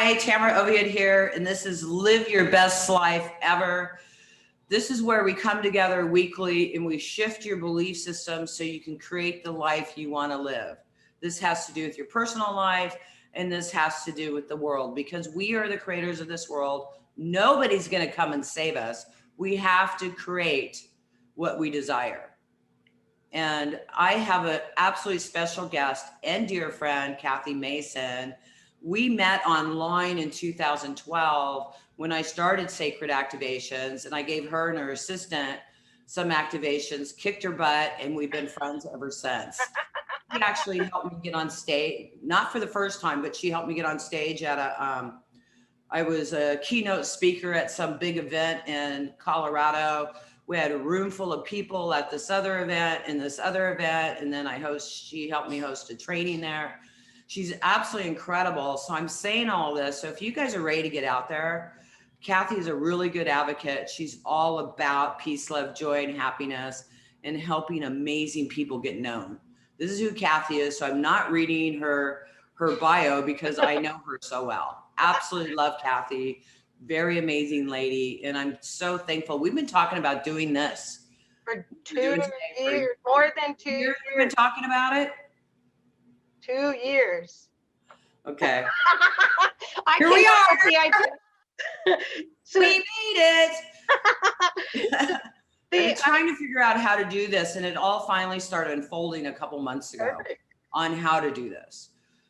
Hi, Tamara Oviatt here, and this is Live Your Best Life Ever. This is where we come together weekly and we shift your belief system so you can create the life you want to live. This has to do with your personal life, and this has to do with the world, because we are the creators of this world. Nobody's going to come and save us. We have to create what we desire. And I have an absolutely special guest and dear friend, Kathy Mason. We met online in 2012 when I started Sacred Activations, and I gave her and her assistant some activations, kicked her butt, and we've been friends ever since. She actually helped me get on stage, not for the first time, but she helped me get on stage at I was a keynote speaker at some big event in Colorado. We had a room full of people at this other event and this other event. And then she helped me host a training there. She's absolutely incredible. So I'm saying all this. So if you guys are ready to get out there, Kathy is a really good advocate. She's all about peace, love, joy, and happiness, and helping amazing people get known. This is who Kathy is. So I'm not reading her bio because I know her so well. Absolutely love Kathy. Very amazing lady. And I'm so thankful. We've been talking about doing this for 2 years, more than 2 years. We've been talking about it? 2 years. Okay. Here we are. So we made it. I've been trying to figure out how to do this, and it all finally started unfolding a couple months ago on how to do this.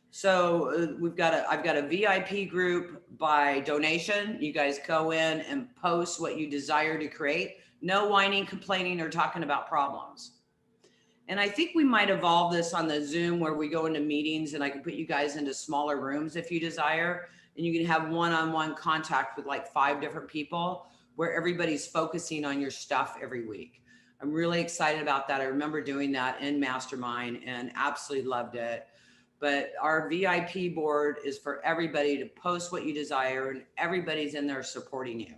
So I've got a VIP group by donation. You guys go in and post what you desire to create. No whining, complaining, or talking about problems. And I think we might evolve this on the Zoom where we go into meetings and I can put you guys into smaller rooms if you desire. And you can have one-on-one contact with like 5 different people where everybody's focusing on your stuff every week. I'm really excited about that. I remember doing that in Mastermind and absolutely loved it. But our VIP board is for everybody to post what you desire, and everybody's in there supporting you.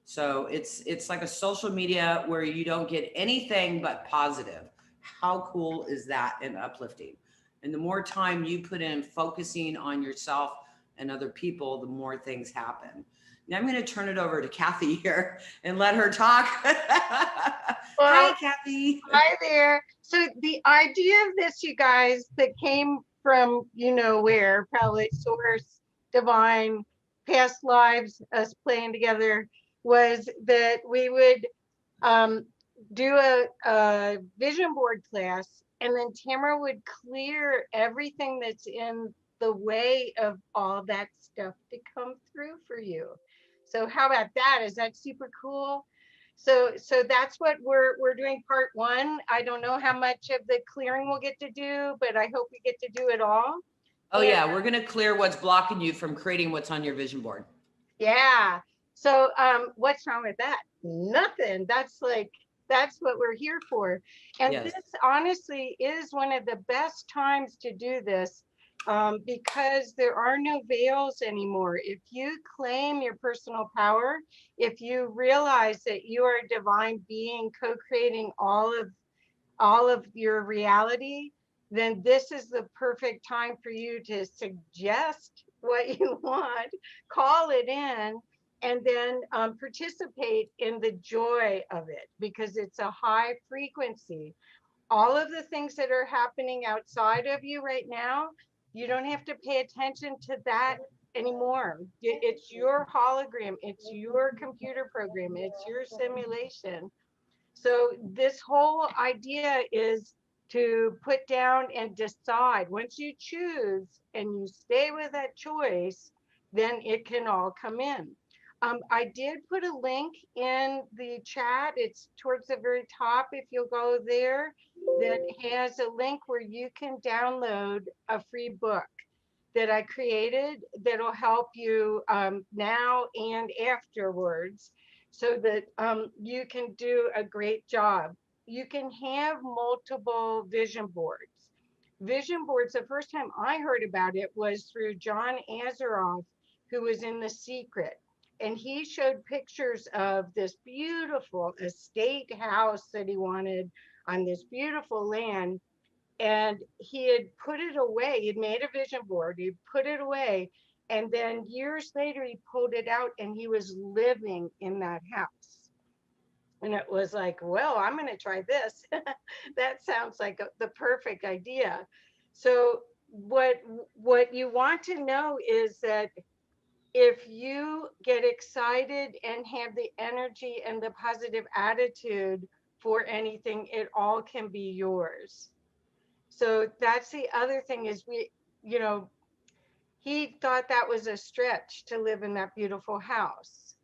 So it's like a social media where you don't get anything but positive. How cool is that and uplifting? And the more time you put in focusing on yourself and other people, the more things happen. Now I'm going to turn it over to Kathy here and let her talk. Hi, Kathy. Hi there. So the idea of this, you guys, that came from, you know where, probably source, divine, past lives, us playing together, was that we would do a vision board class, and then Tamara would clear everything that's in the way of all that stuff to come through for you. So how about that? Is that super cool? So that's what we're doing, part 1. I don't know how much of the clearing we'll get to do, but I hope we get to do it all. Oh yeah, we're gonna clear what's blocking you from creating what's on your vision board. Yeah. So what's wrong with that? Nothing. That's what we're here for. And yes, this honestly is one of the best times to do this, because there are no veils anymore. If you claim your personal power, if you realize that you are a divine being co-creating all of your reality, then this is the perfect time for you to suggest what you want, call it in, and then participate in the joy of it, because it's a high frequency. All of the things that are happening outside of you right now, you don't have to pay attention to that anymore. It's your hologram, it's your computer program, it's your simulation. So this whole idea is to put down and decide. Once you choose and you stay with that choice, then it can all come in. I did put a link in the chat. It's towards the very top. If you'll go there, that has a link where you can download a free book that I created that'll help you now and afterwards, so that you can do a great job. You can have multiple vision boards. Vision boards, the first time I heard about it was through John Azaroff, who was in The Secret. And he showed pictures of this beautiful estate house that he wanted on this beautiful land. And he had put it away. He'd made a vision board. He put it away. And then years later, he pulled it out and he was living in that house. And it was like, well, I'm going to try this. That sounds like the perfect idea. So what you want to know is that if you get excited and have the energy and the positive attitude for anything, it all can be yours. So that's the other thing is you know, he thought that was a stretch to live in that beautiful house.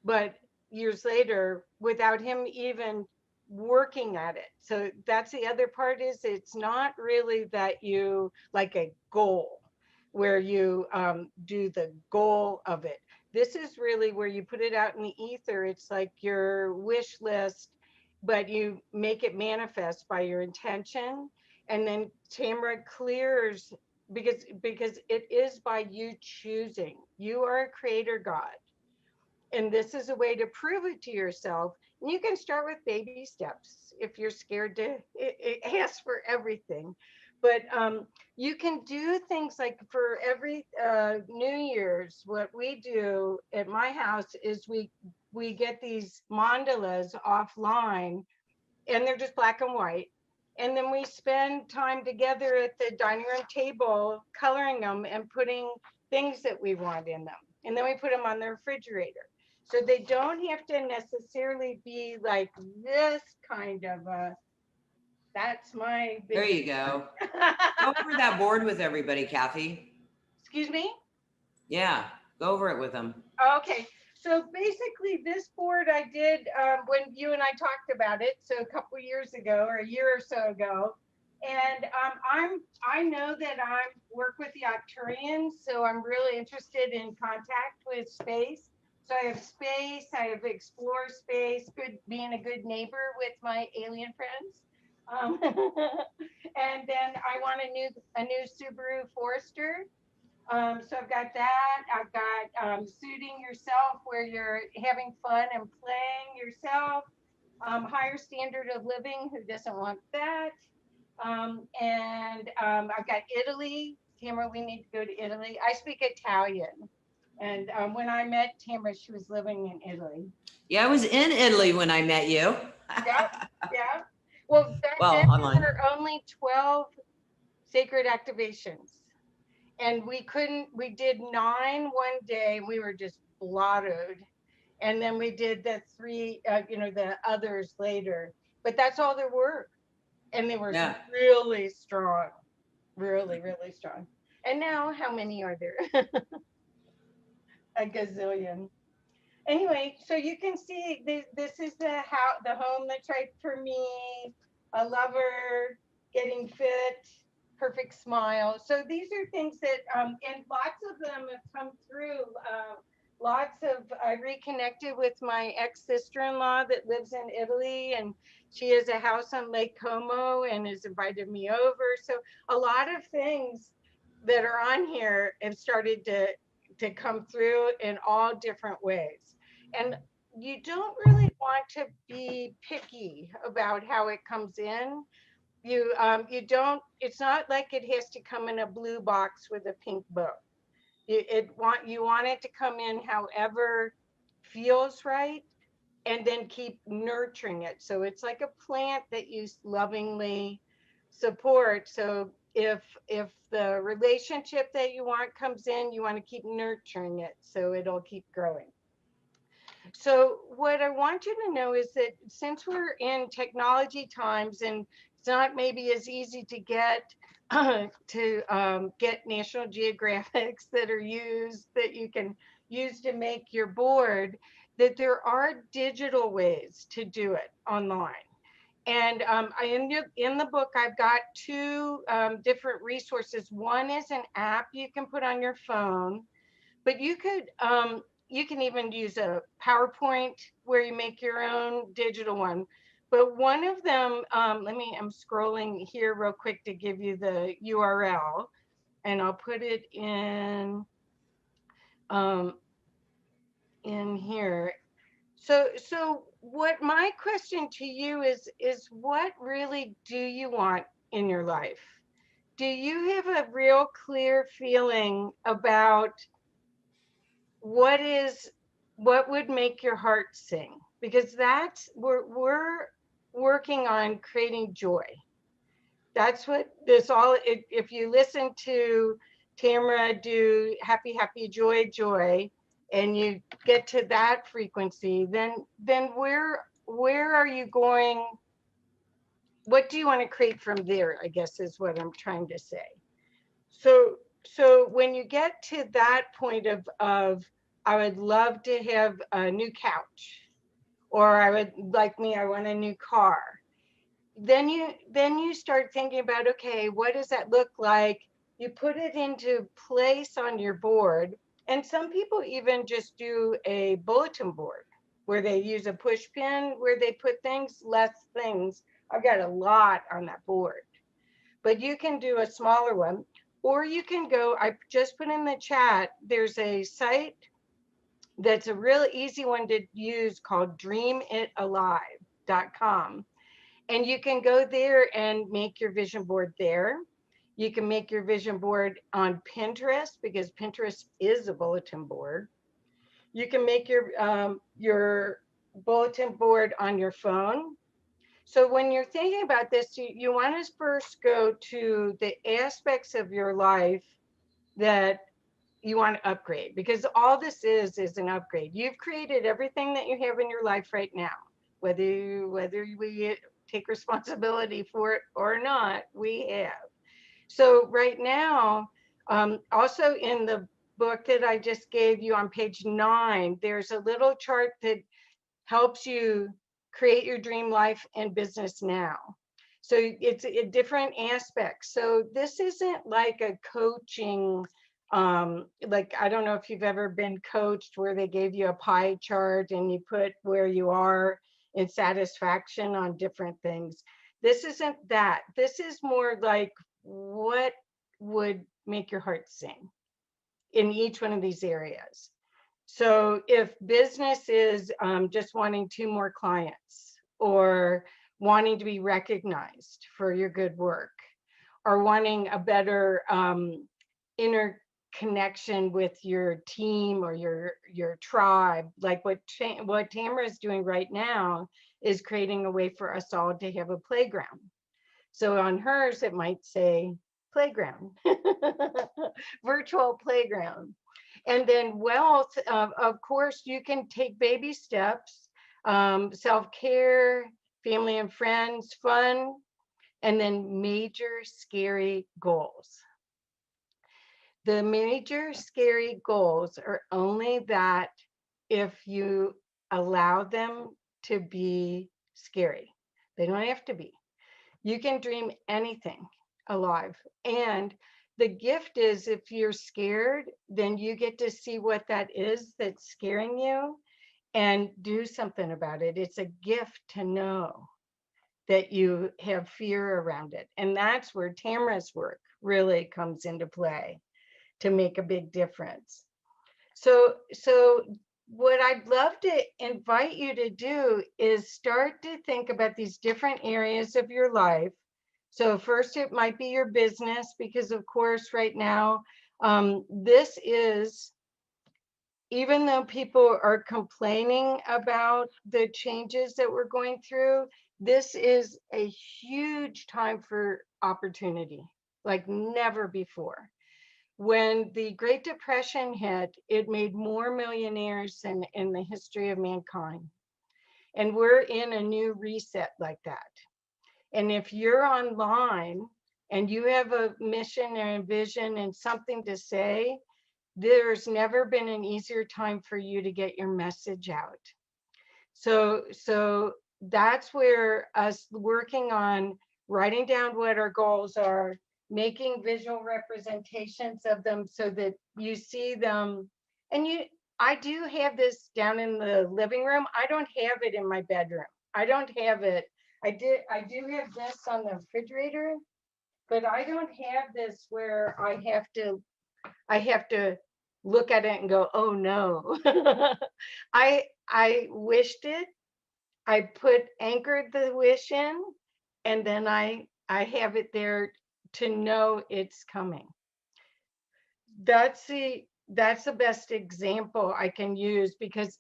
But years later, without him even working at it. So that's the other part is it's not really that you like a goal where you do the goal of it. This is really where you put it out in the ether. It's like your wish list, but you make it manifest by your intention. And then Tamra clears because it is by you choosing. You are a creator God. And this is a way to prove it to yourself. And you can start with baby steps if you're scared to ask for everything. But you can do things like for every New Year's, what we do at my house is we get these mandalas offline, and they're just black and white. And then we spend time together at the dining room table, coloring them and putting things that we want in them. And then we put them on the refrigerator. So they don't have to necessarily be like this kind of a, that's my big. There you go. Go over that board with everybody, Kathy. Excuse me? Yeah, go over it with them. Okay. So basically this board I did when you and I talked about it, so a couple years ago or a year or so ago. And I know that I work with the Arcturians, so I'm really interested in contact with space. So I have space, I have explore space, good being a good neighbor with my alien friends. And then I want a new Subaru Forester. So I've got that. I've got suiting yourself where you're having fun and playing yourself. Higher standard of living. Who doesn't want that? And I've got Italy. Tamara, we need to go to Italy. I speak Italian. And when I met Tamara, she was living in Italy. Yeah, I was in Italy when I met you. Yeah, yeah. Well, back then there were only 12 sacred activations. And we did 9 one day. We were just blottoed. And then we did the 3, the others later. But that's all there were. And they were really strong, really, really strong. And now how many are there? A gazillion. Anyway, so you can see this is the home that's right for me, a lover, getting fit, perfect smile. So these are things that, and lots of them have come through. I reconnected with my ex-sister-in-law that lives in Italy, and she has a house on Lake Como and has invited me over. So a lot of things that are on here have started to come through in all different ways. And you don't really want to be picky about how it comes in. You don't, it's not like it has to come in a blue box with a pink bow. You want it to come in however feels right, and then keep nurturing it. So it's like a plant that you lovingly support. So if the relationship that you want comes in, you want to keep nurturing it so it'll keep growing. So what I want you to know is that since we're in technology times and it's not maybe as easy to get get National Geographics that are used that you can use to make your board, that there are digital ways to do it online. And in the book, I've got 2 different resources. One is an app you can put on your phone, but you can even use a PowerPoint where you make your own digital one. But one of them, I'm scrolling here real quick to give you the URL, and I'll put it in here. So what my question to you is what really do you want in your life? Do you have a real clear feeling about what would make your heart sing? Because that's we're working on creating joy. That's what this all, if you listen to Tamara do happy, happy, joy, joy, and you get to that frequency, then where are you going? What do you want to create from there, I guess is what I'm trying to say. So when you get to that point of I would love to have a new couch, or I want a new car, then you start thinking about, okay, what does that look like? You put it into place on your board. And some people even just do a bulletin board where they use a push pin where they put less things. I've got a lot on that board, but you can do a smaller one, or you can go, I just put in the chat, there's a site that's a real easy one to use called dreamitalive.com. And you can go there and make your vision board there. You can make your vision board on Pinterest, because Pinterest is a bulletin board. You can make your bulletin board on your phone. So when you're thinking about this, you want to first go to the aspects of your life that you want to upgrade, because all this is an upgrade. You've created everything that you have in your life right now, whether we take responsibility for it or not, we have. So right now, also in the book that I just gave you on page 9, there's a little chart that helps you create your dream life and business now. So it's a different aspect. So this isn't like a coaching, like, I don't know if you've ever been coached where they gave you a pie chart and you put where you are in satisfaction on different things. This isn't that. This is more like, what would make your heart sing in each one of these areas? So if business is just wanting 2 more clients, or wanting to be recognized for your good work, or wanting a better interconnection with your team or your tribe, like what Tamra is doing right now is creating a way for us all to have a playground. So on hers, it might say playground, virtual playground. And then wealth, of course, you can take baby steps, self-care, family and friends, fun, and then major scary goals. The major scary goals are only that if you allow them to be scary. They don't have to be. You can dream anything alive. And the gift is, if you're scared, then you get to see what that is that's scaring you and do something about it. It's a gift to know that you have fear around it. And that's where Tamara's work really comes into play to make a big difference. So what I'd love to invite you to do is start to think about these different areas of your life. So first, it might be your business, because of course, right now, this is, even though people are complaining about the changes that we're going through, this is a huge time for opportunity, like never before. When the Great Depression hit, it made more millionaires than in the history of mankind. And we're in a new reset like that. And if you're online and you have a mission and a vision and something to say, there's never been an easier time for you to get your message out. So that's where us working on writing down what our goals are, making visual representations of them so that you see them. And I do have this down in the living room. I don't have it in my bedroom. I don't have it. I do have this on the refrigerator, but I don't have this where I have to look at it and go, oh no. I wished it. I anchored the wish in, and then I have it there to know it's coming. That's the that's the best example I can use because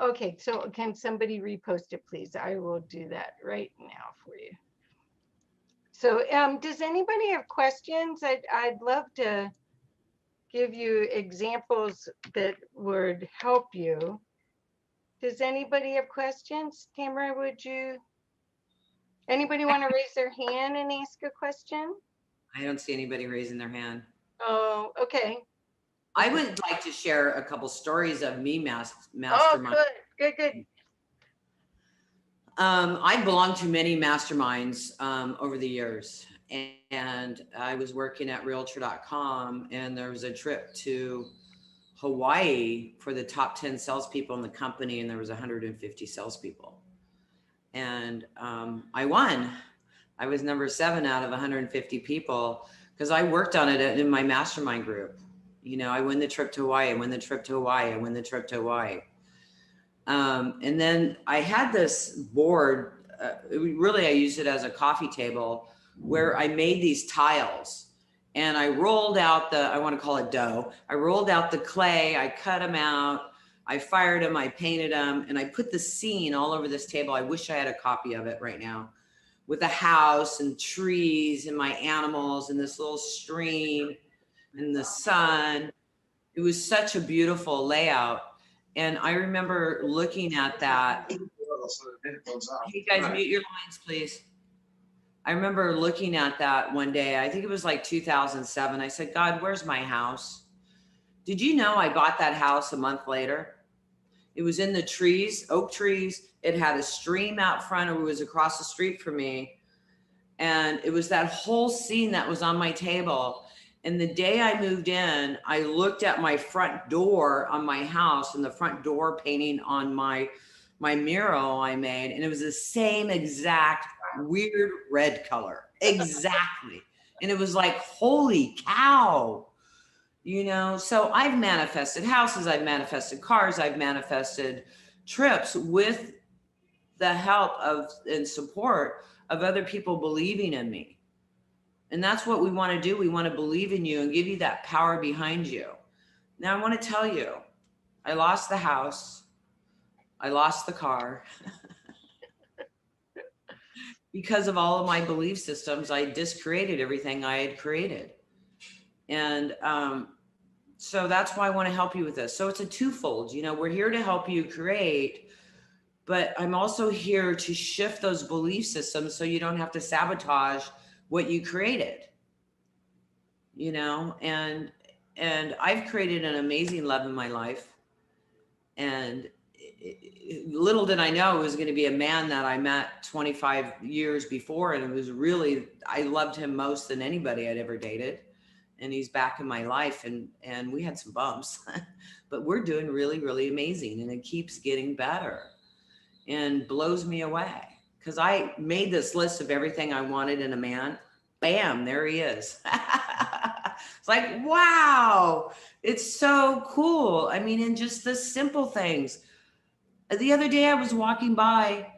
okay, so can somebody repost it, please? I will do that right now for you. So does anybody have questions? I'd love to give you examples that would help you. Does anybody have questions? Tamara, anybody want to raise their hand and ask a question? I don't see anybody raising their hand. Oh, okay. I would like to share a couple stories of me mastermind. Oh, good. I belonged to many masterminds over the years, and I was working at realtor.com, and there was a trip to Hawaii for the top 10 salespeople in the company, and there was 150 salespeople. And I won. I was number 7 out of 150 people because I worked on it in my mastermind group. You know, I win the trip to Hawaii, I win the trip to Hawaii, I win the trip to Hawaii. And then I had this board, really I used it as a coffee table where I made these tiles and I rolled out I want to call it dough. I rolled out the clay, I cut them out, I fired them, I painted them, and I put the scene all over this table. I wish I had a copy of it right now, with a house and trees and my animals and this little stream and the sun. It was such a beautiful layout. And I remember looking at that. Hey guys, mute your lines, please. I remember looking at that one day. I think it was like 2007. I said, God, where's my house? Did you know I bought that house a month later? It was in the trees, oak trees. It had a stream out front. It was across the street from me. And it was that whole scene that was on my table. And the day I moved in, I looked at my front door on my house and the front door painting on my mural I made. And it was the same exact weird red color. Exactly. And it was like, holy cow. You know, so I've manifested houses, I've manifested cars, I've manifested trips with the help of and support of other people believing in me. And that's what we want to do. We want to believe in you and give you that power behind you. Now, I want to tell you, I lost the house. I lost the car. Because of all of my belief systems, I discreated everything I had created. And so that's why I want to help you with this. So it's a twofold. You know, we're here to help you create, but I'm also here to shift those belief systems so you don't have to sabotage what you created, you know, and I've created an amazing love in my life. And little did I know it was going to be a man that I met 25 years before. And it was really, I loved him most than anybody I'd ever dated. And he's back in my life, and we had some bumps, but we're doing really, really amazing. And it keeps getting better and blows me away because I made this list of everything I wanted in a man. Bam, there he is. It's like, wow, it's so cool. I mean, in just the simple things. The other day I was walking by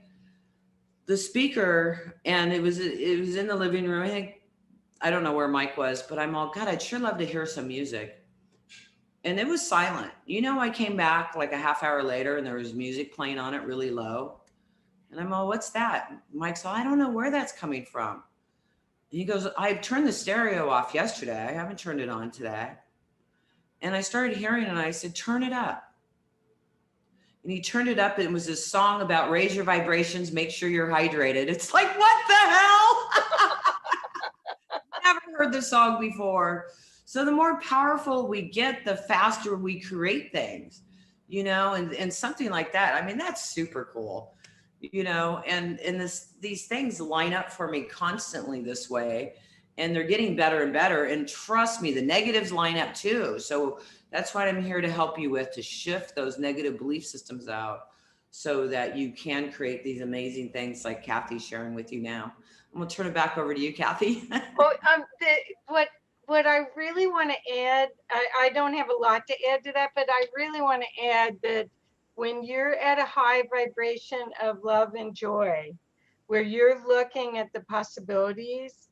the speaker and it was in the living room. I think, I don't know where Mike was, but I'm all, God, I'd sure love to hear some music. And it was silent. You know, I came back like a half hour later and there was music playing on it really low. And I'm all, what's that? Mike's all, I don't know where that's coming from. And he goes, I turned the stereo off yesterday. I haven't turned it on today. And I started hearing it and I said, turn it up. And he turned it up and it was this song about raise your vibrations, make sure you're hydrated. It's like, what the hell? Never heard this song before. So the more powerful we get, the faster we create things, you know, and something like that. I mean, that's super cool, you know, and these things line up for me constantly this way, and they're getting better and better. And trust me, the negatives line up too. So that's what I'm here to help you with, to shift those negative belief systems out so that you can create these amazing things like Kathy's sharing with you now. I'm gonna turn it back over to you, Kathy. Well, what I really want to add, I don't have a lot to add to that, but I really want to add that when you're at a high vibration of love and joy, where you're looking at the possibilities,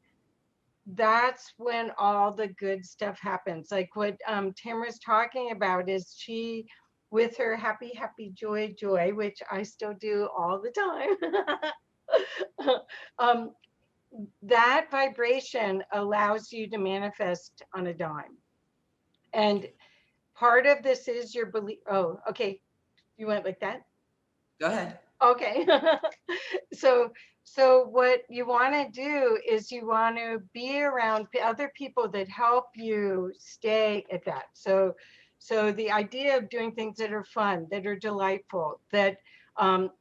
that's when all the good stuff happens. Like what Tamara's talking about is she, with her happy, happy, joy, joy, which I still do all the time. um, that vibration allows you to manifest on a dime. And part of this is your belief. Oh, okay. You went like that? Go ahead. Okay. so what you want to do is you want to be around other people that help you stay at that. So the idea of doing things that are fun, that are delightful, that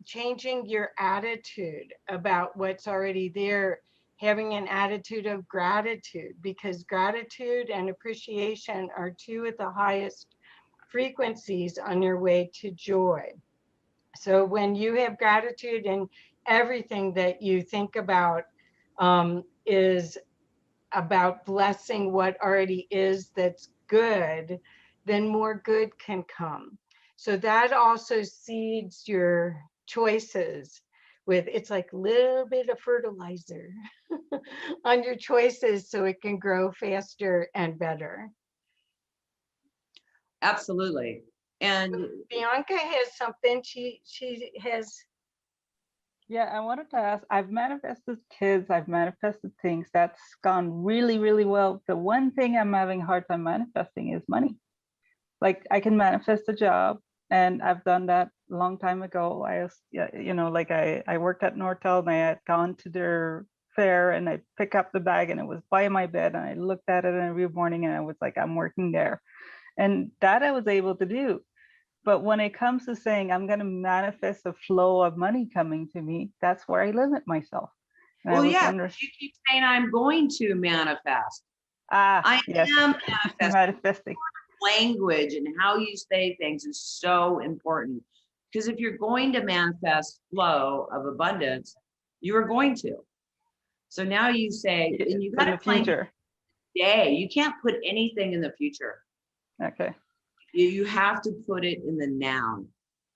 changing your attitude about what's already there, having an attitude of gratitude, because gratitude and appreciation are two of the highest frequencies on your way to joy. So when you have gratitude and everything that you think about is about blessing what already is that's good, then more good can come. So that also seeds your choices with, it's like a little bit of fertilizer on your choices so it can grow faster and better. Absolutely. And Bianca has something she has. Yeah, I wanted to ask, I've manifested kids, I've manifested things, that's gone really, really well. The one thing I'm having a hard time manifesting is money. Like I can manifest a job, and I've done that a long time ago. I was, you know, like I worked at Nortel and I had gone to their fair and I pick up the bag and it was by my bed and I looked at it every morning and I was like, I'm working there. And that I was able to do. But when it comes to saying I'm going to manifest a flow of money coming to me, that's where I limit myself. And well, I was yeah, wondering, you keep saying I'm going to manifest. yes, Am manifesting. manifesting. Language and how you say things is so important, because if you're going to manifest flow of abundance, you are going to. So now you say, and you got In to the plan future. today. You can't put anything in the future. Okay. You have to put it in the now.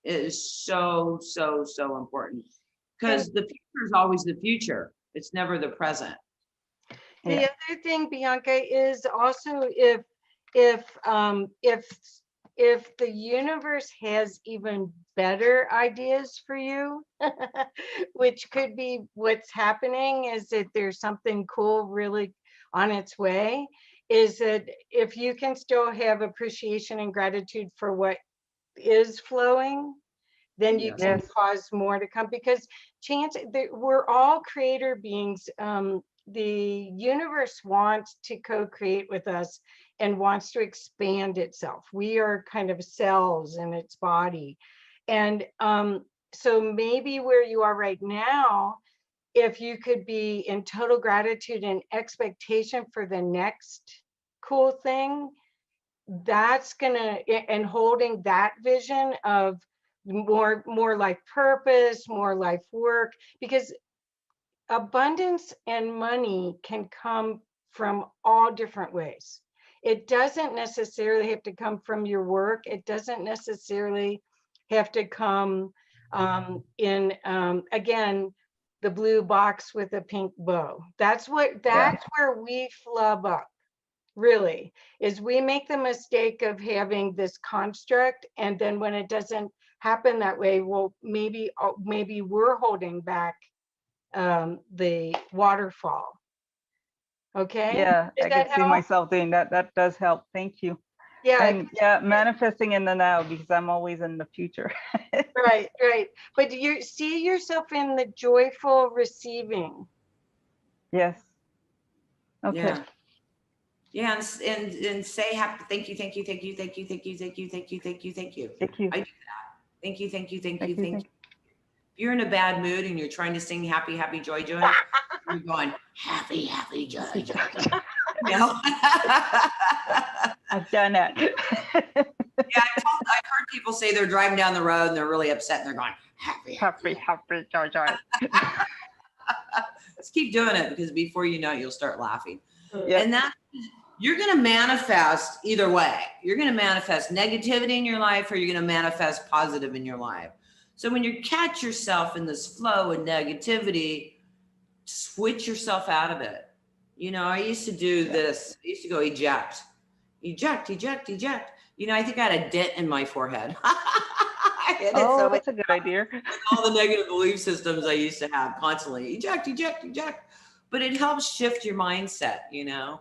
It is so, so, so important, because the future is always the future. It's never the present. The other thing, Bianca, is also if the universe has even better ideas for you, which could be what's happening, is that there's something cool really on its way, is that if you can still have appreciation and gratitude for what is flowing, then you can cause more to come, because chance that we're all creator beings. The universe wants to co-create with us and wants to expand itself. We are kind of cells in its body. And so maybe where you are right now, if you could be in total gratitude and expectation for the next cool thing, that's gonna, and holding that vision of more life purpose, more life work, because abundance and money can come from all different ways. It doesn't necessarily have to come from your work. It doesn't necessarily have to come in again, the blue box with a pink bow. That's where we flub up, really, is we make the mistake of having this construct, and then when it doesn't happen that way, well, maybe we're holding back the waterfall. Okay. Yeah, Does I that could see help? myself doing that. That does help. Thank you. Yeah. And manifesting in the now, because I'm always in the future. Right. But you see yourself in the joyful receiving. Yes. Okay. Yeah, and say happy, thank you. I do that. Thank you. If you're in a bad mood and you're trying to sing happy, happy, joy, joy, you're going happy, happy, joy, joy. You know? I've done that. Yeah, I've heard people say they're driving down the road and they're really upset and they're going happy, happy, joy, joy. Let's keep doing it, because before you know it, you'll start laughing. Yep. And that you're going to manifest either way. You're going to manifest negativity in your life, or you're going to manifest positive in your life. So when you catch yourself in this flow of negativity, switch yourself out of it. You know, I used to do this. I used to go eject, eject, eject, eject. You know, I think I had a dent in my forehead. I hit it so that's a good idea. all the negative belief systems I used to have constantly. Eject, eject, eject. But it helps shift your mindset, you know?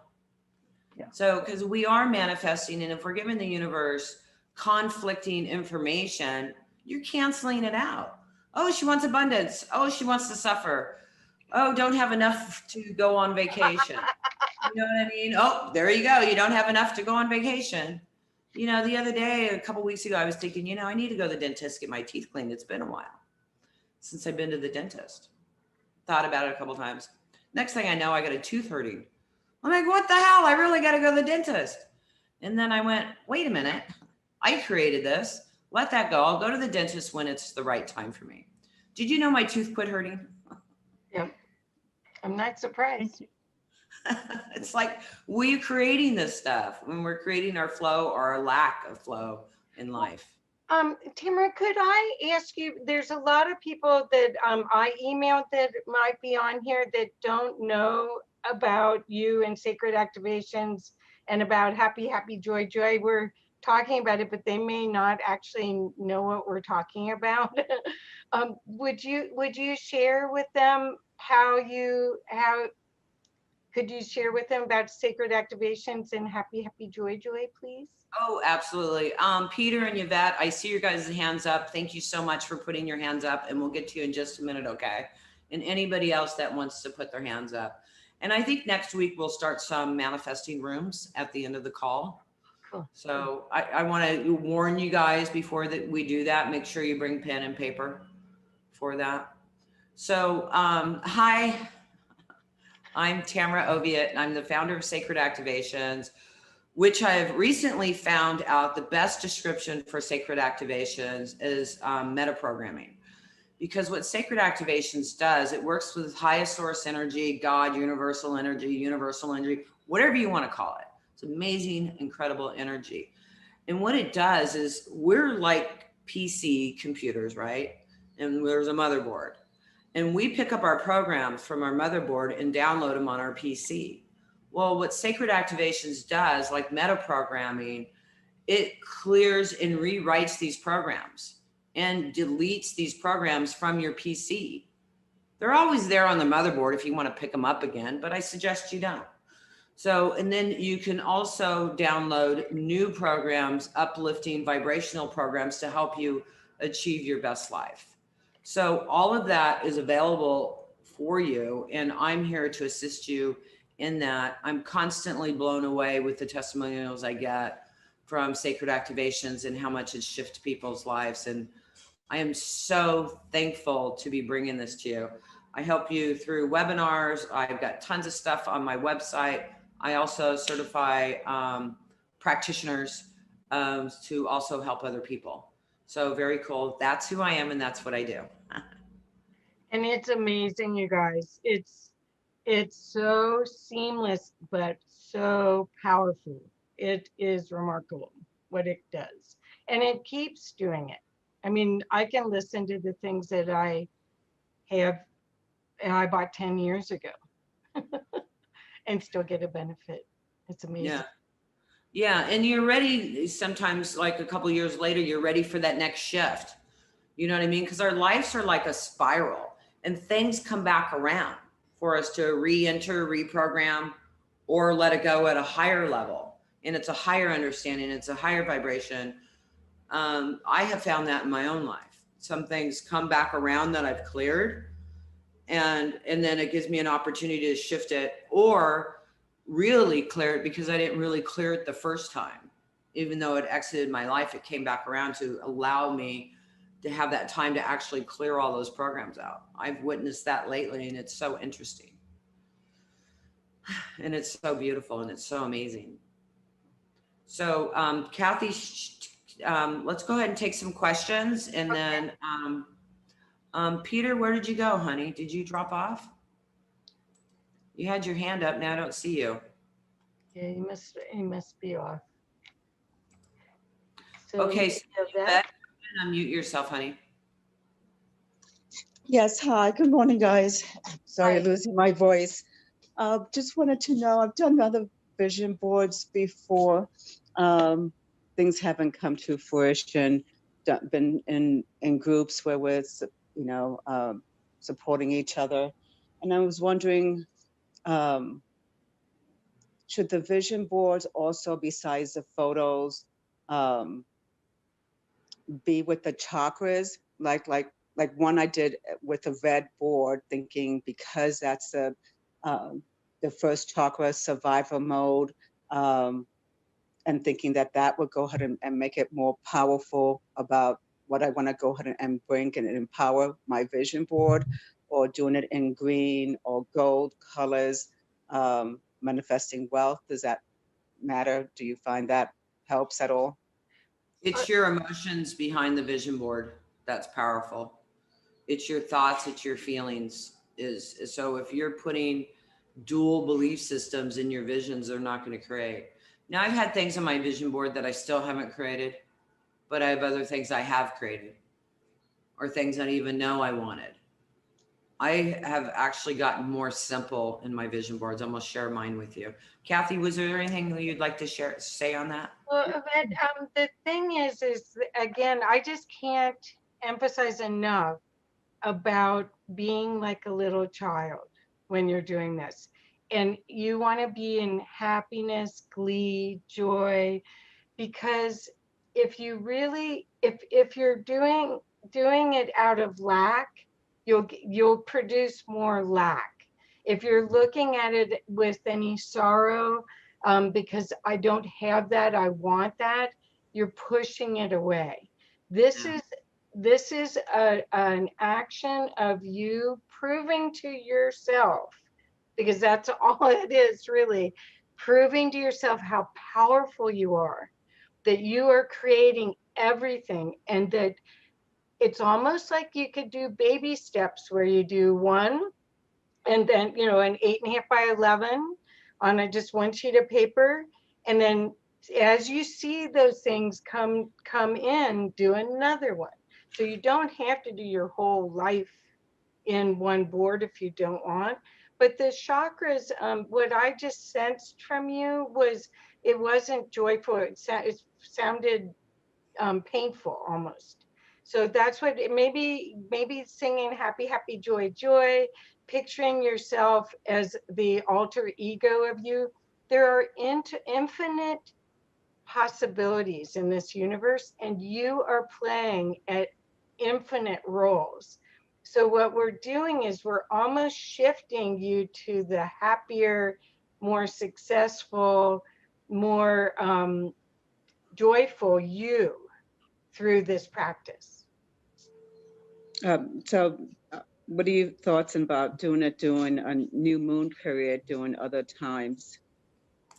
Yeah. So, because we are manifesting, and if we're giving the universe conflicting information, you're canceling it out. Oh, she wants abundance. Oh, she wants to suffer. Oh, don't have enough to go on vacation. You know what I mean? Oh, there you go. You don't have enough to go on vacation. You know, the other day, a couple weeks ago, I was thinking, you know, I need to go to the dentist, get my teeth cleaned. It's been a while since I've been to the dentist. Thought about it a couple times. Next thing I know, I got a tooth hurting. I'm like, what the hell? I really got to go to the dentist. And then I went, wait a minute. I created this. Let that go. I'll go to the dentist when it's the right time for me. Did you know my tooth quit hurting? Yeah. I'm not surprised. It's like we're creating this stuff when we're creating our flow or our lack of flow in life. Tamara, could I ask you, there's a lot of people that I emailed that might be on here that don't know about you and sacred activations and about happy, happy, joy, joy. We're talking about it, but they may not actually know what we're talking about. Would you share with them could you share with them about sacred activations and happy, happy, joy, joy, please? Oh, absolutely. Peter and Yvette, I see your guys' hands up. Thank you so much for putting your hands up, and we'll get to you in just a minute, okay? And anybody else that wants to put their hands up. And I think next week we'll start some manifesting rooms at the end of the call. Cool. So I want to warn you guys before that we do that. Make sure you bring pen and paper for that. So hi, I'm Tamra Oviatt, and I'm the founder of Sacred Activations, which I've recently found out the best description for sacred activations is metaprogramming. Because what sacred activations does, it works with highest source energy, God, universal energy, whatever you want to call it. It's amazing, incredible energy. And what it does is we're like PC computers, right? And there's a motherboard. And we pick up our programs from our motherboard and download them on our PC. Well, what sacred activations does, like metaprogramming, it clears and rewrites these programs and deletes these programs from your PC. They're always there on the motherboard if you want to pick them up again, but I suggest you don't. So, and then you can also download new programs, uplifting vibrational programs to help you achieve your best life. So all of that is available for you, and I'm here to assist you in that. I'm constantly blown away with the testimonials I get from sacred activations and how much it shifts people's lives. And I am so thankful to be bringing this to you. I help you through webinars. I've got tons of stuff on my website. I also certify practitioners to also help other people. So very cool. That's who I am, and that's what I do. And it's amazing, you guys. It's so seamless, but so powerful. It is remarkable what it does. And it keeps doing it. I mean, I can listen to the things that I bought 10 years ago and still get a benefit. It's amazing. Yeah. Yeah. And you're ready sometimes, like a couple of years later, you're ready for that next shift. You know what I mean? Because our lives are like a spiral, and things come back around for us to re-enter, reprogram, or let it go at a higher level. And it's a higher understanding. It's a higher vibration. I have found that in my own life. Some things come back around that I've cleared, and then it gives me an opportunity to shift it or really clear it, because I didn't really clear it the first time. Even though it exited my life, it came back around to allow me to have that time to actually clear all those programs out. I've witnessed that lately, and it's so interesting. And it's so beautiful, and it's so amazing. So Kathy, let's go ahead and take some questions. And then Peter, where did you go, honey? Did you drop off? You had your hand up. Now I don't see you. Yeah, he must be off. So okay, so Yvette, unmute yourself, honey. Yes, hi, good morning, guys. Sorry, Hi. losing my voice. Just wanted to know, I've done other vision boards before. Things haven't come to fruition. Been in groups where we're, supporting each other. And I was wondering, should the vision boards also, besides the photos, be with the chakras? Like one I did with a red board, thinking because that's the first chakra, survival mode, and thinking that would go ahead and make it more powerful about what I want to go ahead and bring and empower my vision board, or doing it in green or gold colors, manifesting wealth. Does that matter? Do you find that helps at all? It's your emotions behind the vision board that's powerful. It's your thoughts, it's your feelings. So if you're putting dual belief systems in your visions, they're not going to create. Now, I've had things on my vision board that I still haven't created, but I have other things I have created, or things I didn't even know I wanted. I have actually gotten more simple in my vision boards. I'm going to share mine with you. Kathy, was there anything that you'd like to say on that? Well, but the thing is again, I just can't emphasize enough about being like a little child when you're doing this. And you want to be in happiness, glee, joy, because if you really, if you're doing it out of lack, you'll produce more lack. If you're looking at it with any sorrow, because I don't have that, I want that, you're pushing it away. This is an action of you proving to yourself, because that's all it is really, proving to yourself how powerful you are, that you are creating everything, and that it's almost like you could do baby steps where you do one, and then, an 8.5 by 11 on just one sheet of paper. And then as you see those things come in, do another one. So you don't have to do your whole life in one board if you don't want. But the chakras, what I just sensed from you was, it wasn't joyful. It sounded painful almost. So that's what maybe singing happy, happy, joy, joy, picturing yourself as the alter ego of you. There are infinite possibilities in this universe, and you are playing at infinite roles. So what we're doing is we're almost shifting you to the happier, more successful, more joyful you through this practice. What are your thoughts about doing a new moon period during other times?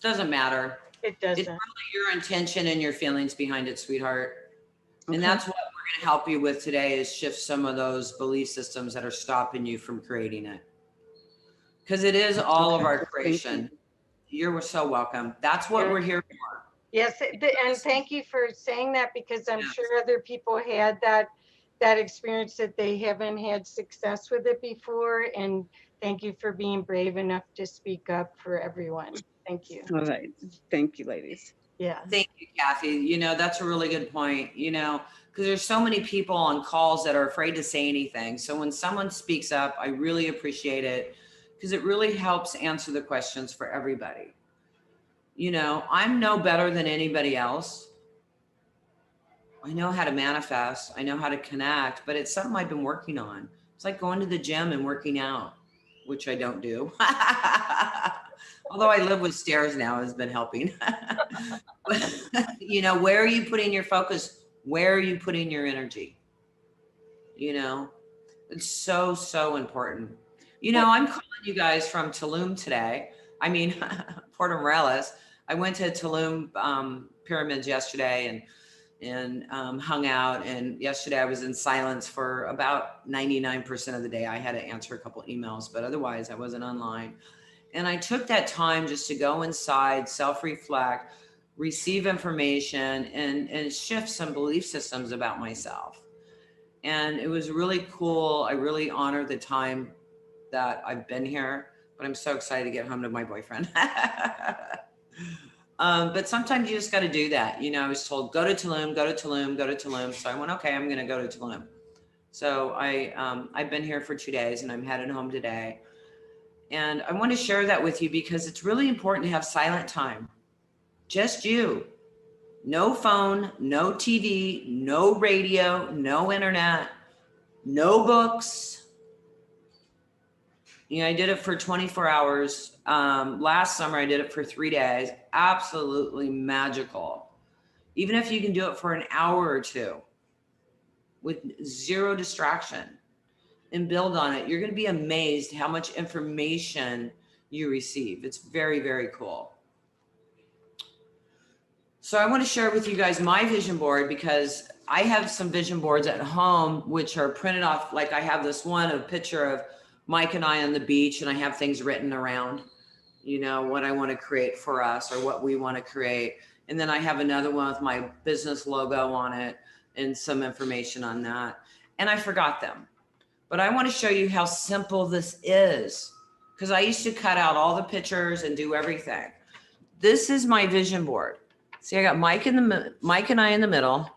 Doesn't matter. It doesn't. It's really your intention and your feelings behind it, sweetheart. Okay. And that's what we're going to help you with today, is shift some of those belief systems that are stopping you from creating it. Because it is all of our creation. You're so welcome. That's what we're here for. Yes, and thank you for saying that, because I'm sure other people had that experience, that they haven't had success with it before. And thank you for being brave enough to speak up for everyone. Thank you. All right. Thank you, ladies. Yeah. Thank you, Kathy. That's a really good point, because there's so many people on calls that are afraid to say anything. So when someone speaks up, I really appreciate it, because it really helps answer the questions for everybody. I'm no better than anybody else. I know how to manifest. I know how to connect, but it's something I've been working on. It's like going to the gym and working out, which I don't do. Although I live with stairs now, has been helping. Where are you putting your focus? Where are you putting your energy? It's so, so important. I'm calling you guys from Tulum today. Puerto Morelos. I went to Tulum pyramids yesterday and hung out. And yesterday I was in silence for about 99% of the day. I had to answer a couple emails, but otherwise I wasn't online. And I took that time just to go inside, self-reflect, receive information, and shift some belief systems about myself. And it was really cool. I really honor the time that I've been here, but I'm so excited to get home to my boyfriend. But sometimes you just got to do that. You know, I was told, go to Tulum, go to Tulum, go to Tulum. So I went, okay, I'm going to go to Tulum. So I've been here for 2 days and I'm headed home today. And I want to share that with you because it's really important to have silent time. Just you. No phone, no TV, no radio, no internet, no books. You know, I did it for 24 hours. Last summer, I did it for 3 days. Absolutely magical. Even if you can do it for an hour or two with zero distraction and build on it, you're going to be amazed how much information you receive. It's very, very cool. So I want to share with you guys my vision board because I have some vision boards at home, which are printed off. Like I have this one, a picture of Mike and I on the beach, and I have things written around, you know, what I want to create for us or what we want to create. And then I have another one with my business logo on it and some information on that. And I forgot them. But I want to show you how simple this is because I used to cut out all the pictures and do everything. This is my vision board. See, I got Mike and I in the middle.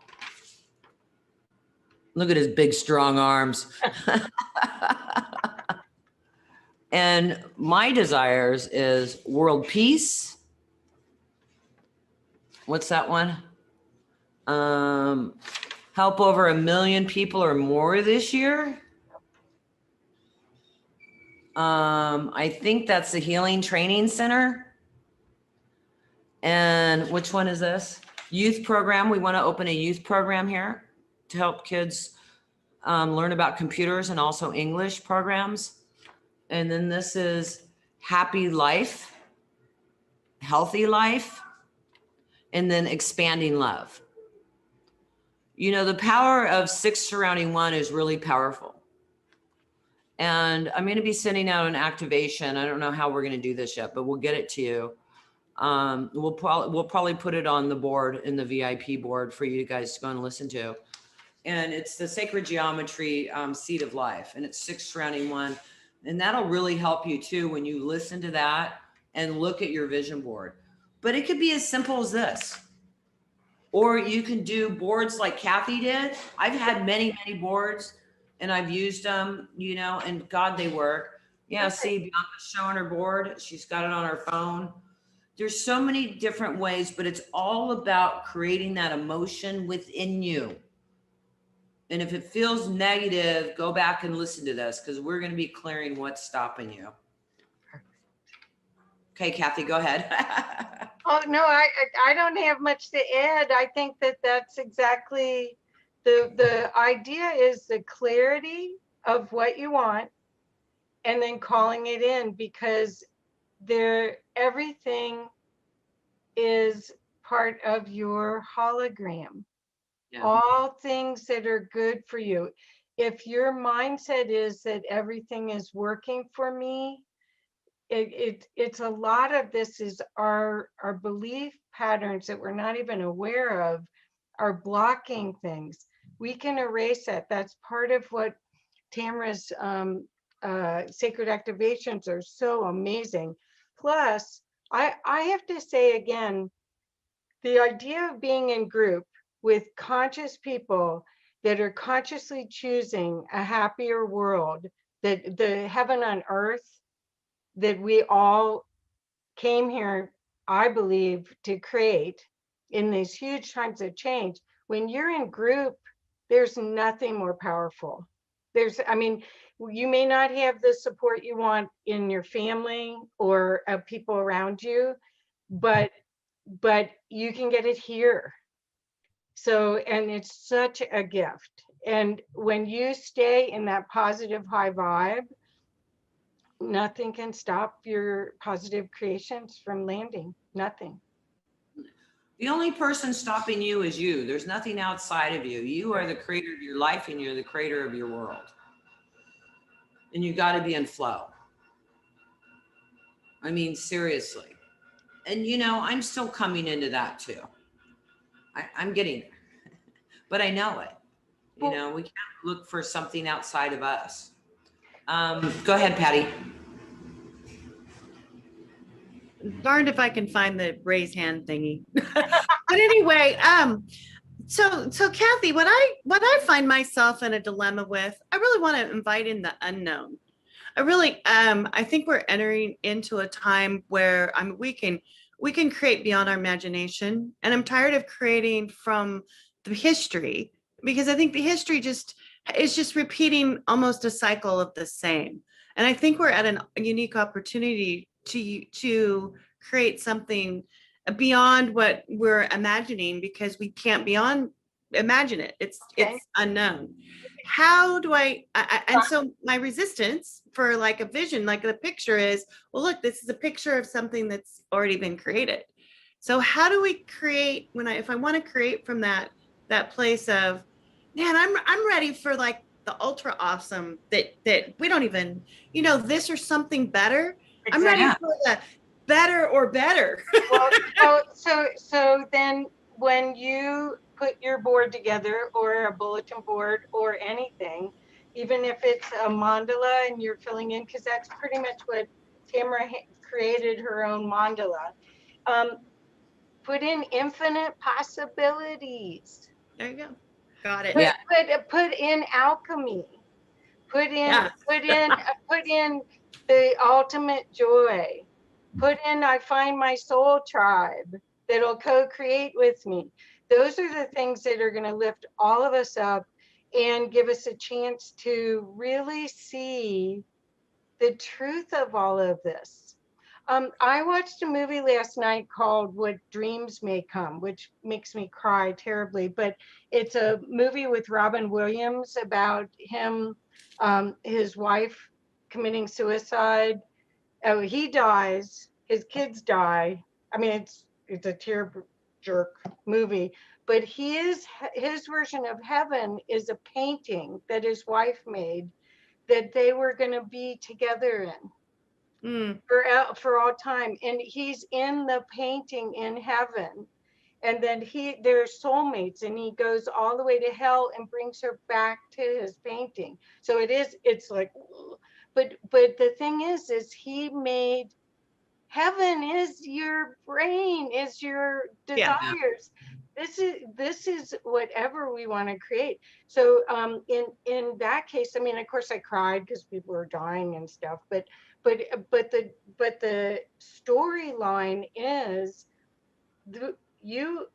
Look at his big, strong arms. And my desires is world peace. What's that one? Help over 1 million people or more this year. I think that's the Healing Training Center. And which one is this? Youth program. We want to open a youth program here to help kids learn about computers and also English programs. And then this is happy life, healthy life, and then expanding love. You know, the power of 6 surrounding 1 is really powerful. And I'm going to be sending out an activation. I don't know how we're going to do this yet, but we'll get it to you. We'll probably put it on the board in the VIP board for you guys to go and listen to. And it's the sacred geometry seed of life, and it's 6 surrounding 1. And that'll really help you too when you listen to that and look at your vision board. But it could be as simple as this. Or you can do boards like Kathy did. I've had many, many boards and I've used them, you know, and God, they work. Yeah, see, Bianca's showing her board. She's got it on her phone. There's so many different ways, but it's all about creating that emotion within you. And if it feels negative, go back and listen to this because we're going to be clearing what's stopping you. Okay, Kathy, go ahead. Oh, no, I don't have much to add. I think that that's exactly the idea is the clarity of what you want and then calling it in because everything is part of your hologram. Yeah. All things that are good for you. If your mindset is that everything is working for me, it's a lot of this is our belief patterns that we're not even aware of are blocking things. We can erase that. That's part of what Tamara's sacred activations are so amazing. Plus, I have to say again, the idea of being in group with conscious people that are consciously choosing a happier world, that the heaven on earth that we all came here, I believe, to create in these huge times of change. When you're in group, there's nothing more powerful. You may not have the support you want in your family or people around you, but you can get it here. So, and it's such a gift. And when you stay in that positive high vibe, nothing can stop your positive creations from landing. Nothing. The only person stopping you is you. There's nothing outside of you. You are the creator of your life and you're the creator of your world. And you got to be in flow. I mean, seriously. And you know, I'm still coming into that too. I'm getting there, but I know it. You know, we can't look for something outside of us. Go ahead, Patty. darned if I can find the raise hand thingy. But anyway, so Kathy, what I find myself in a dilemma with, I really want to invite in the unknown. I really, I think we're entering into a time where we can create beyond our imagination, and I'm tired of creating from the history, because I think the history is just repeating almost a cycle of the same. And I think we're at a unique opportunity to create something beyond what we're imagining, because we can't imagine it. It's unknown. How do and so my resistance for like a vision, like the picture is, well, look, this is a picture of something that's already been created. So how do we create if I want to create from that place of, man, I'm ready for like the ultra awesome that we don't even, this or something better. Exactly. I'm ready for the better or better. Well, so then when you put your board together, or a bulletin board or anything, even if it's a mandala and you're filling in, because that's pretty much what Tamara created, her own mandala. Put in infinite possibilities. There you go. Got it. Put in alchemy. Put in the ultimate joy. Put in, I find my soul tribe that'll co-create with me. Those are the things that are going to lift all of us up and give us a chance to really see the truth of all of this. I watched a movie last night called What Dreams May Come, which makes me cry terribly, but it's a movie with Robin Williams about him, his wife committing suicide. Oh, he dies, his kids die. I mean, it's a tear jerk movie, but his version of heaven is a painting that his wife made that they were going to be together in for all time, and he's in the painting in heaven, and then they're soulmates, and he goes all the way to hell and brings her back to his painting. So it's like, but the thing is he made heaven is your brain, is your desires. This is whatever we want to create. So in that case, I mean, of course I cried because people were dying and stuff, but the storyline is you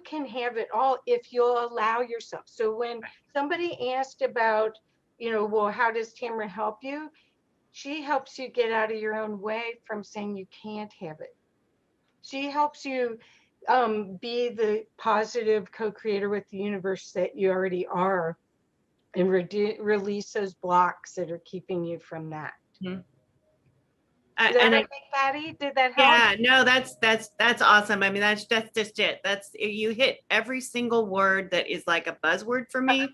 can have it all if you'll allow yourself. So when somebody asked about, well, how does Tamra help you? She helps you get out of your own way from saying you can't have it. She helps you be the positive co-creator with the universe that you already are, and release those blocks that are keeping you from that. Mm-hmm. Patty, did that help? Yeah, no, that's awesome. I mean, that's just it. You hit every single word that is like a buzzword for me.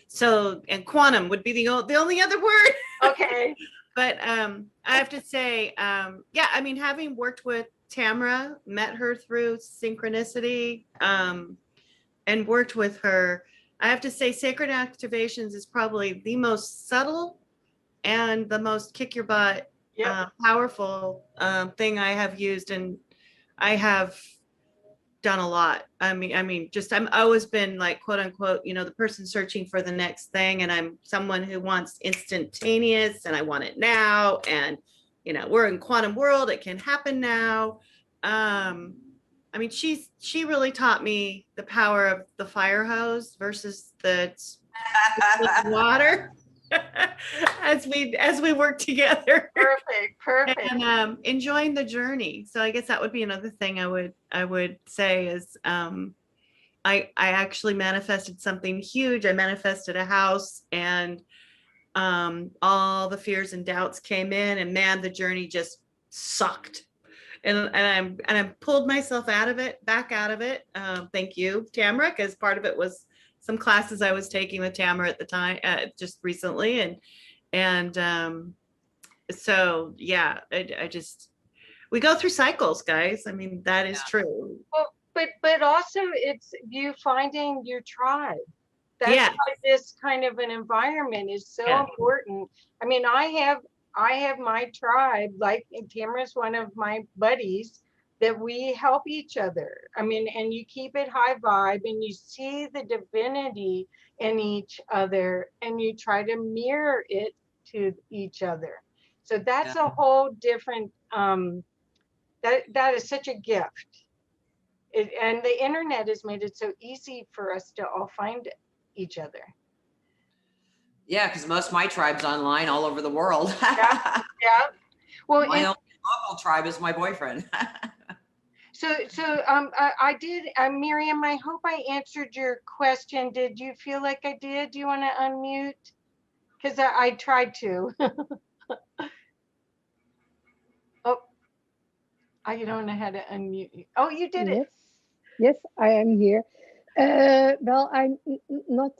So, and quantum would be the only other word. Okay. But I have to say, yeah, I mean, having worked with Tamra, met her through synchronicity, and worked with her, I have to say Sacred Activations is probably the most subtle and the most kick your butt, powerful thing I have used, and I have done a lot. I mean, just I'm always been like, quote unquote, the person searching for the next thing, and I'm someone who wants instantaneous, and I want it now, and we're in quantum world, it can happen now. I mean, she really taught me the power of the fire hose versus the water. as we work together. Perfect. And enjoying the journey. So I guess that would be another thing I would say is I actually manifested something huge. I manifested a house, and all the fears and doubts came in, and man, the journey just sucked. And I pulled myself back out of it. Thank you, Tamara, because part of it was some classes I was taking with Tamara at the time, just recently. And so, yeah, we go through cycles, guys. I mean, that is true. Well, but also it's you finding your tribe. That's why this kind of an environment is so important. I mean, I have I have my tribe, like Tamara's one of my buddies, that we help each other. I mean, and you keep it high vibe and you see the divinity in each other and you try to mirror it to each other. So that's a whole different, that is such a gift. And the internet has made it so easy for us to all find each other. Yeah, because most of my tribe's online all over the world. Yeah. Well, My only local tribe is my boyfriend. I did, Miriam, I hope I answered your question. Did you feel like I did? Do you want to unmute? Because I tried to. Oh, I don't know how to unmute you. Oh, you did it. Yes, I am here. Well, I'm not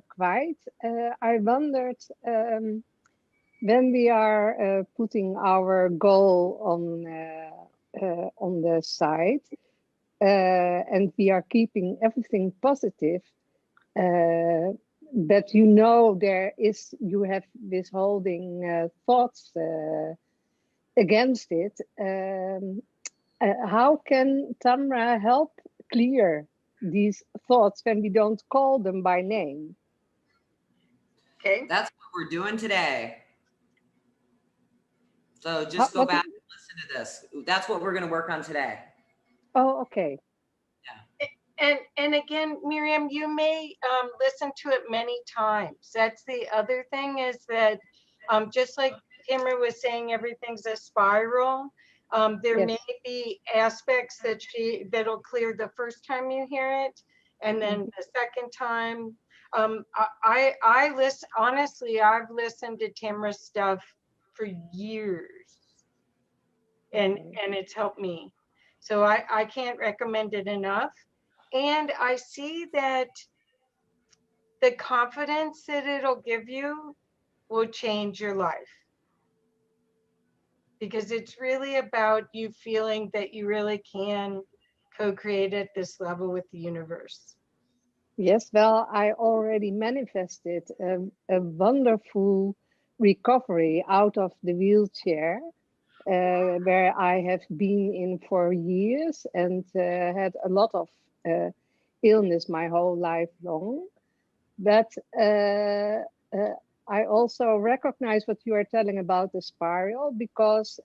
quite. I wondered when we are putting our goal on the side and we are keeping everything positive, but you have withholding thoughts against it. How can Tamra help clear these thoughts when we don't call them by name? Okay. That's what we're doing today. So just go back and listen to this. That's what we're going to work on today. Oh, okay. And again, Miriam, you may listen to it many times. That's the other thing, is that just like Tamara was saying, everything's a spiral. There may be aspects that'll clear the first time you hear it, and then the second time. I listen, honestly, I've listened to Tamara's stuff for years, and it's helped me. So I can't recommend it enough. And I see that the confidence that it'll give you will change your life. Because it's really about you feeling that you really can co-create at this level with the universe. Yes, well, I already manifested a wonderful recovery out of the wheelchair, where I have been in for years and had a lot of illness my whole life long. But I also recognize what you are telling about the spiral, because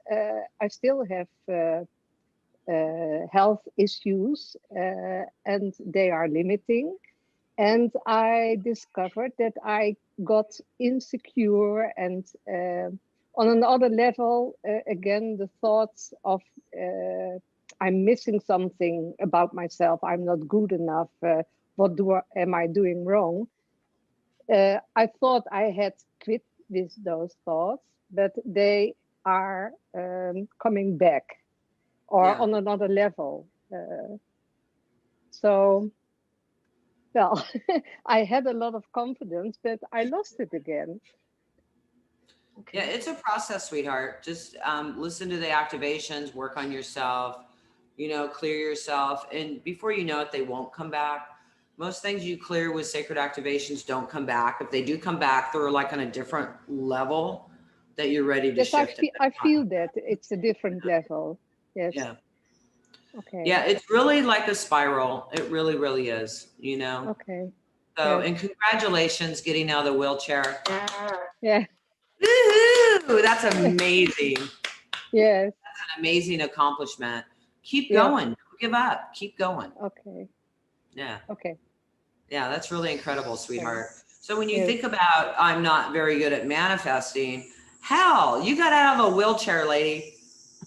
I still have health issues and they are limiting. And I discovered that I got insecure, and on another level, again, the thoughts of I'm missing something about myself. I'm not good enough. Am I doing wrong? I thought I had quit with those thoughts, but they are coming back, or on another level. So, well, I had a lot of confidence, but I lost it again. Yeah, it's a process, sweetheart. Just listen to the activations, work on yourself, clear yourself. And before you know it, they won't come back. Most things you clear with sacred activations don't come back. If they do come back, they're like on a different level that you're ready to shift. I feel that it's a different level. Yes. Yeah. Okay. Yeah, it's really like a spiral. It really, really is, Okay. So, and congratulations getting out of the wheelchair. Yeah. Woo-hoo! That's amazing. Yes. That's an amazing accomplishment. Keep going. Don't give up. Keep going. Okay. Yeah. Okay. Yeah, that's really incredible, sweetheart. So when you think about, I'm not very good at manifesting, hell, you got out of a wheelchair, lady.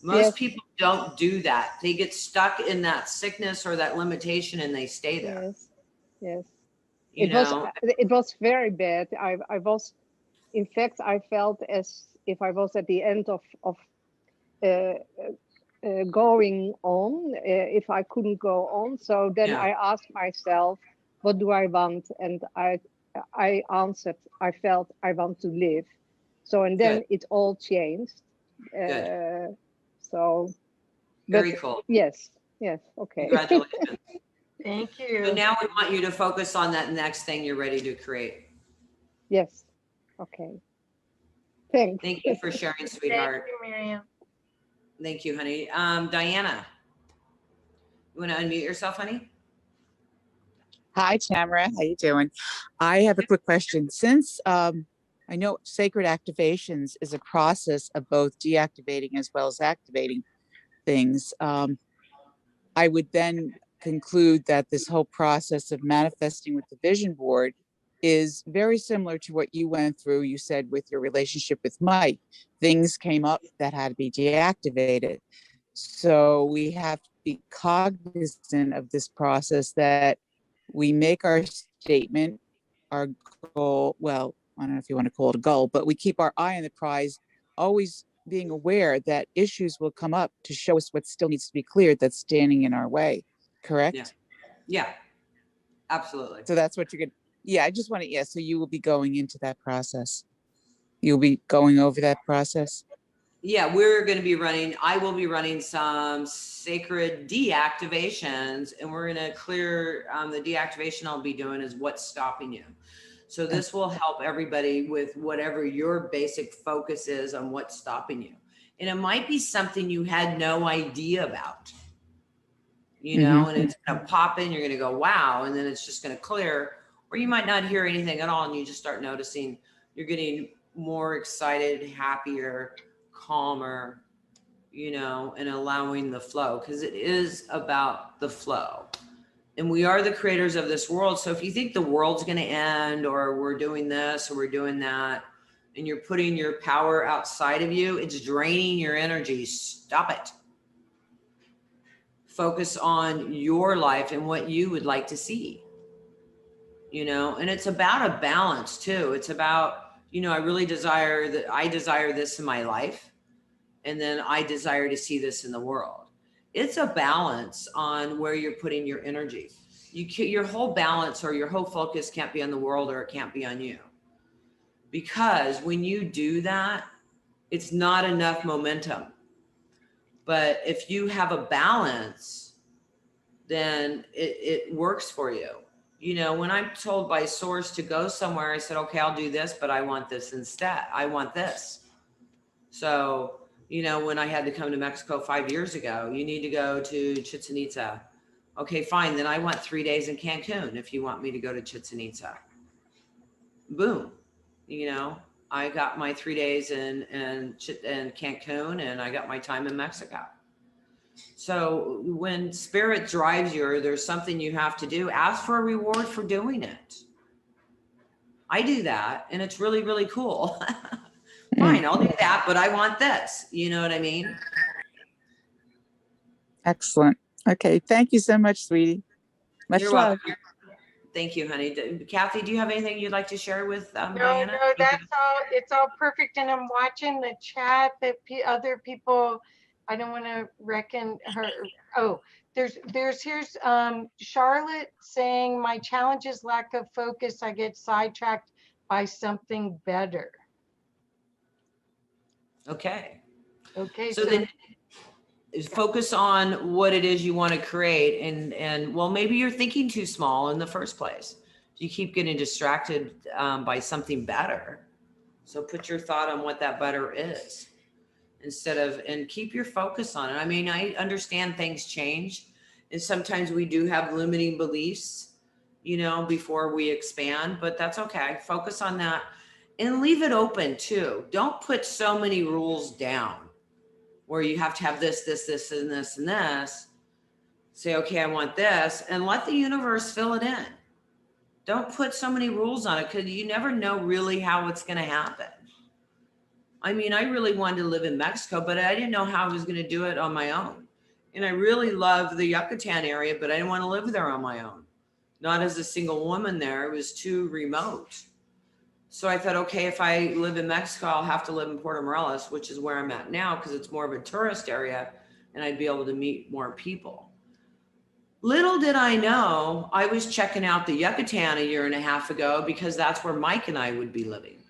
Most people don't do that. They get stuck in that sickness or that limitation and they stay there. Yes. It was very bad. I was, in fact, I felt as if I was at the end of going on, if I couldn't go on. So then I asked myself, what do I want? And I answered, I felt I want to live. So, and then it all changed. So, very cool. Yes. Okay. Congratulations. Thank you. So now we want you to focus on that next thing you're ready to create. Yes. Okay. Thanks. Thank you for sharing, Thank sweetheart. you, Miriam. Thank you, honey. Diana, you want to unmute yourself, honey? Hi, Tamara. How you doing? I have a quick question. Since I know sacred activations is a process of both deactivating as well as activating things, I would then conclude that this whole process of manifesting with the vision board is very similar to what you went through. You said with your relationship with Mike, things came up that had to be deactivated. So we have to be cognizant of this process, that we make our statement, our goal. Well, I don't know if you want to call it a goal, but we keep our eye on the prize, always being aware that issues will come up to show us what still needs to be cleared that's standing in our way. Correct? Yeah. Yeah, absolutely. So that's what you're going to, yeah, I just want to, yeah, so you will be going into that process. You'll be going over that process. Yeah, we're going to be running, I will be running some sacred deactivations, and we're going to clear the deactivation I'll be doing is what's stopping you. So this will help everybody with whatever your basic focus is on what's stopping you. And it might be something you had no idea about, you know, and it's going to pop in, you're going to go, wow. And then it's just going to clear, or you might not hear anything at all. And you just start noticing you're getting more excited, happier, calmer, you know, and allowing the flow, because it is about the flow. And we are the creators of this world. So if you think the world's going to end, or we're doing this, or we're doing that, and you're putting your power outside of you, it's draining your energy. Stop it. Focus on your life and what you would like to see, you know, and it's about a balance too. It's about, you know, I really desire that. I desire this in my life. And then I desire to see this in the world. It's a balance on where you're putting your energy. Your whole balance or your whole focus can't be on the world, or it can't be on you. Because when you do that, it's not enough momentum. But if you have a balance, then it works for you. You know, when I'm told by source to go somewhere, I said, okay, I'll do this, but I want this instead. I want this. So, you know, when I had to come to Mexico 5 years ago, you need to go to Chichen Itza. Okay, fine. Then I want 3 days in Cancun if you want me to go to Chichen Itza. Boom. You know, I got my 3 days in Cancun, and I got my time in Mexico. So when spirit drives you, or there's something you have to do, ask for a reward for doing it. I do that, and it's really, really cool. Fine, I'll do that, but I want this. You know what I mean? Excellent. Okay. Thank you so much, sweetie. Much You're love. welcome. Thank you, honey. Kathy, do you have anything you'd like to share with No, Diana? no, that's all. It's all perfect. And I'm watching the chat that other people, I don't want to reckon her. Oh, here's Charlotte saying, my challenge is lack of focus. I get sidetracked by something better. Okay. Okay. So then focus on what it is you want to create, and well, maybe you're thinking too small in the first place. You keep getting distracted by something better. So put your thought on what that better is and keep your focus on it. I mean, I understand things change, and sometimes we do have limiting beliefs, you know, before we expand, but that's okay. Focus on that and leave it open too. Don't put so many rules down where you have to have this, this, and this, and this. Say, okay, I want this, and let the universe fill it in. Don't put so many rules on it, because you never know really how it's going to happen. I mean, I really wanted to live in Mexico, but I didn't know how I was going to do it on my own. And I really love the Yucatan area, but I didn't want to live there on my own. Not as a single woman there. It was too remote. So I thought, okay, if I live in Mexico, I'll have to live in Puerto Morelos, which is where I'm at now, because it's more of a tourist area, and I'd be able to meet more people. Little did I know, I was checking out the Yucatan a year and a half ago, because that's where Mike and I would be living.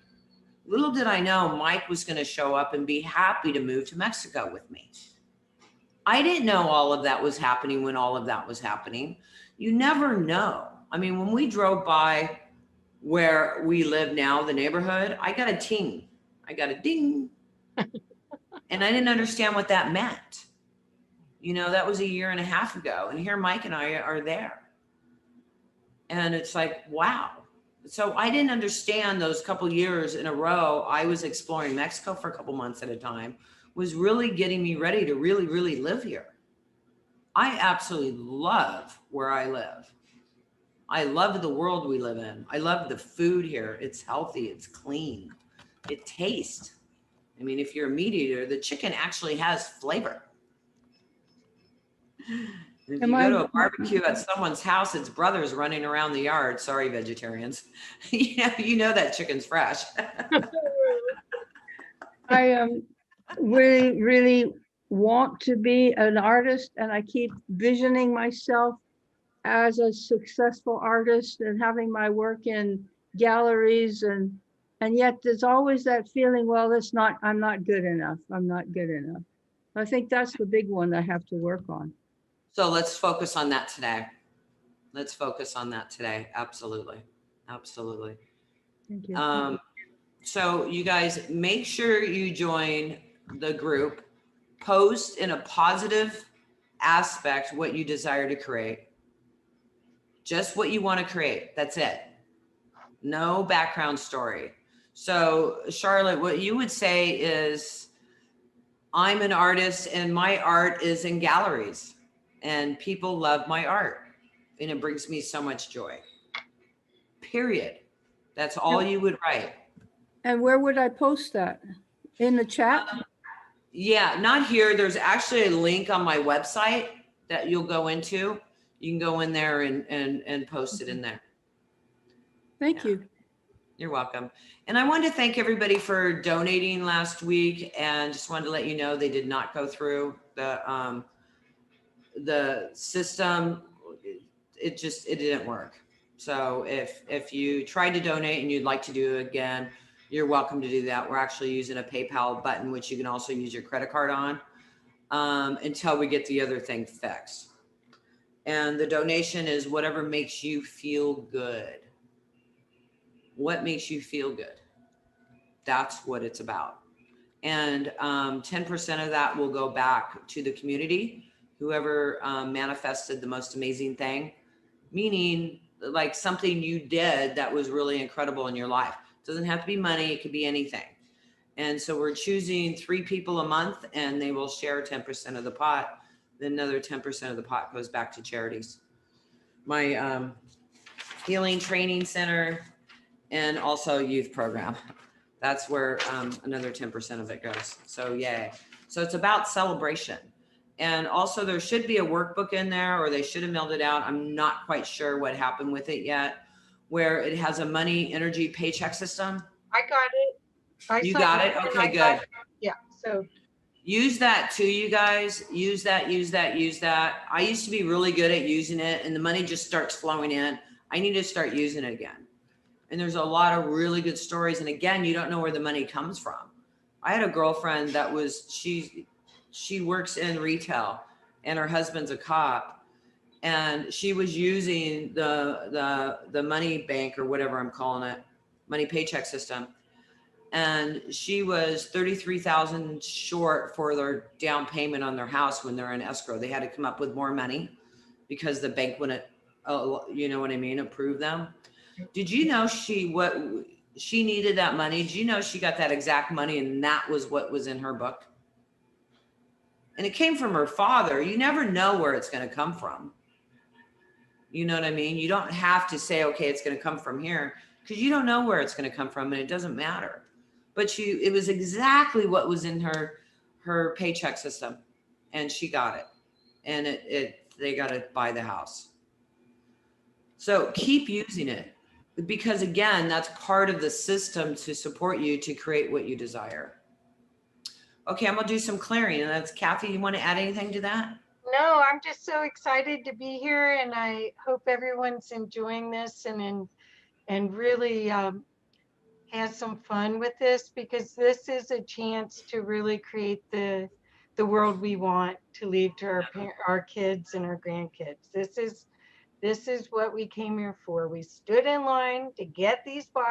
Little did I know Mike was going to show up and be happy to move to Mexico with me. I didn't know all of that was happening when all of that was happening. You never know. I mean, when we drove by where we live now, the neighborhood, I got a ting. I got a ding. And I didn't understand what that meant. You know, that was a year and a half ago. And here Mike and I are there. And it's like, wow. So I didn't understand those couple years in a row. I was exploring Mexico for a couple months at a time, was really getting me ready to really, really live here. I absolutely love where I live. I love the world we live in. I love the food here. It's healthy, it's clean, it tastes. I mean, if you're a meat eater, the chicken actually has flavor. If you go to a barbecue at someone's house, it's brothers running around the yard. Sorry, vegetarians. You know that chicken's fresh. I really, really want to be an artist, and I keep visioning myself as a successful artist and having my work in galleries, and yet there's always that feeling, well, I'm not good enough. I'm not good enough. I think that's the big one I have to work on. So let's focus on that today. Let's focus on that today. Absolutely. Absolutely. Thank you. So you guys make sure you join the group, post in a positive aspect what you desire to create. Just what you want to create. That's it. No background story. So Charlotte, what you would say is, I'm an artist and my art is in galleries and people love my art and it brings me so much joy. Period. That's all you would write. And where would I post that? In the chat? Yeah, not here. There's actually a link on my website that you'll go into. You can go in there and post it in there. Thank you. You're welcome. And I wanted to thank everybody for donating last week, and just wanted to let you know they did not go through the system. It didn't work. So if you tried to donate and you'd like to do it again, you're welcome to do that. We're actually using a PayPal button, which you can also use your credit card on, until we get the other thing fixed. And the donation is whatever makes you feel good. What makes you feel good? That's what it's about. And 10% of that will go back to the community, whoever manifested the most amazing thing, meaning like something you did that was really incredible in your life. It doesn't have to be money, it could be anything. And so we're choosing 3 people a month and they will share 10% of the pot. Then another 10% of the pot goes back to charities. My healing training center and also youth program. That's where another 10% of it goes. So yay. So it's about celebration. And also there should be a workbook in there, or they should have mailed it out. I'm not quite sure what happened with it yet, where it has a money, energy, paycheck system. I got it. You got it? Okay, good. Yeah, so. Use that too, you guys. Use that, use that, use that. I used to be really good at using it and the money just starts flowing in. I need to start using it again. And there's a lot of really good stories. And again, you don't know where the money comes from. I had a girlfriend that was, she works in retail and her husband's a cop. And she was using the money bank or whatever I'm calling it, money paycheck system. And she was $33,000 short for their down payment on their house when they're in escrow. They had to come up with more money because the bank wouldn't, you know what I mean, approve them. Did you know she needed that money? Did you know she got that exact money and that was what was in her book? And it came from her father. You never know where it's going to come from. You know what I mean? You don't have to say, okay, it's going to come from here, because you don't know where it's going to come from and it doesn't matter. But it was exactly what was in her paycheck system, and she got it. And they got to buy the house. So keep using it, because again, that's part of the system to support you to create what you desire. Okay, I'm gonna do some clearing, and that's Kathy. You want to add anything to that? No, I'm just so excited to be here, and I hope everyone's enjoying this and really has some fun with this, because this is a chance to really create the world we want to leave to our kids and our grandkids. This is what we came here for. We stood in line to get these boxes.